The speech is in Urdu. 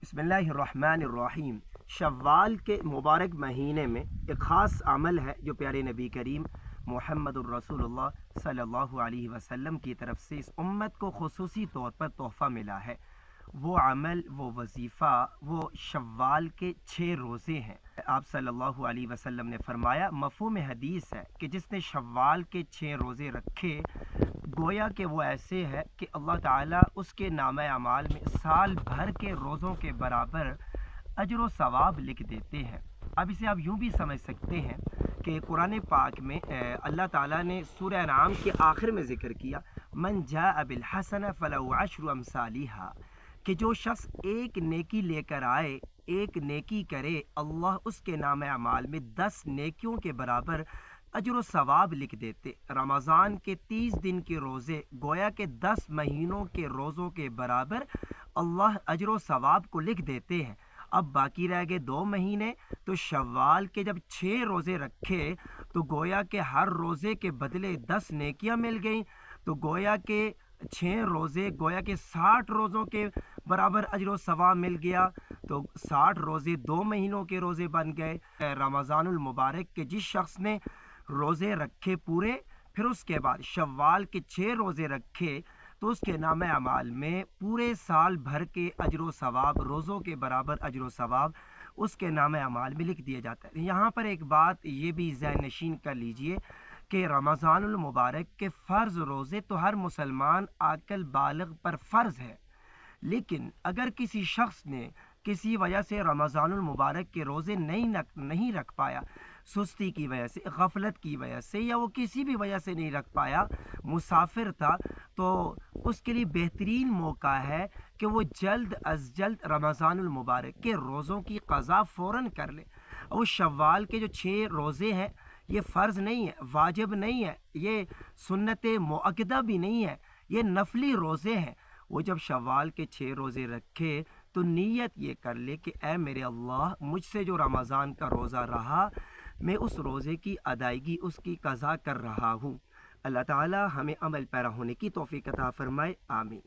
بسم اللہ الرحمن الرحیم۔ شوال کے مبارک مہینے میں ایک خاص عمل ہے جو پیارے نبی کریم محمد الرسول اللہ صلی اللہ علیہ وسلم کی طرف سے اس امت کو خصوصی طور پر تحفہ ملا ہے۔ وہ عمل، وہ وظیفہ، وہ شوال کے 6 روزے ہیں۔ آپ صلی اللہ علیہ وسلم نے فرمایا، مفہوم حدیث ہے کہ جس نے شوال کے 6 روزے رکھے گویا کہ وہ ایسے ہے کہ اللہ تعالیٰ اس کے نامہ اعمال میں سال بھر کے روزوں کے برابر اجر و ثواب لکھ دیتے ہیں۔ اب اسے آپ یوں بھی سمجھ سکتے ہیں کہ قرآن پاک میں اللہ تعالیٰ نے سورہ انعام کے آخر میں ذکر کیا، من جاء بالحسنہ فلہ عشر امثالہا، کہ جو شخص ایک نیکی لے کر آئے، ایک نیکی کرے، اللہ اس کے نامہ اعمال میں 10 نیکیوں کے برابر اجر و ثواب لکھ دیتے۔ رمضان کے 30 دن کے روزے گویا کہ 10 مہینوں کے روزوں کے برابر اللہ اجر و ثواب کو لکھ دیتے ہیں۔ اب باقی رہ گئے 2 مہینے، تو شوال کے جب 6 روزے رکھے تو گویا کہ ہر روزے کے بدلے 10 نیکیاں مل گئیں، تو گویا کہ 6 روزے گویا کہ 60 روزوں کے برابر اجر و ثواب مل گیا، تو 60 روزے 2 مہینوں کے روزے بن گئے۔ رمضان المبارک کے جس شخص نے روزے رکھے پورے، پھر اس کے بعد شوال کے 6 روزے رکھے، تو اس کے نامہ اعمال میں پورے سال بھر کے اجر و ثواب، روزوں کے برابر اجر و ثواب اس کے نامہ اعمال میں لکھ دیا جاتا ہے۔ یہاں پر ایک بات یہ بھی ذہن نشین کر لیجئے کہ رمضان المبارک کے فرض روزے تو ہر مسلمان عاقل بالغ پر فرض ہے، لیکن اگر کسی شخص نے کسی وجہ سے رمضان المبارک کے روزے نہیں رکھ پایا، سستی کی وجہ سے، غفلت کی وجہ سے، یا وہ کسی بھی وجہ سے نہیں رکھ پایا، مسافر تھا، تو اس کے لیے بہترین موقع ہے کہ وہ جلد از جلد رمضان المبارک کے روزوں کی قضا فوراً کر لے۔ اور شوال کے جو 6 روزے ہیں یہ فرض نہیں ہے، واجب نہیں ہے، یہ سنت مؤکدہ بھی نہیں ہے، یہ نفلی روزے ہیں۔ وہ جب شوال کے 6 روزے رکھے تو نیت یہ کر لے کہ اے میرے اللہ، مجھ سے جو رمضان کا روزہ رہا، میں اس روزے کی ادائیگی، اس کی قضا کر رہا ہوں۔ اللہ تعالی ہمیں عمل پیرا ہونے کی توفیق عطا فرمائے، آمین۔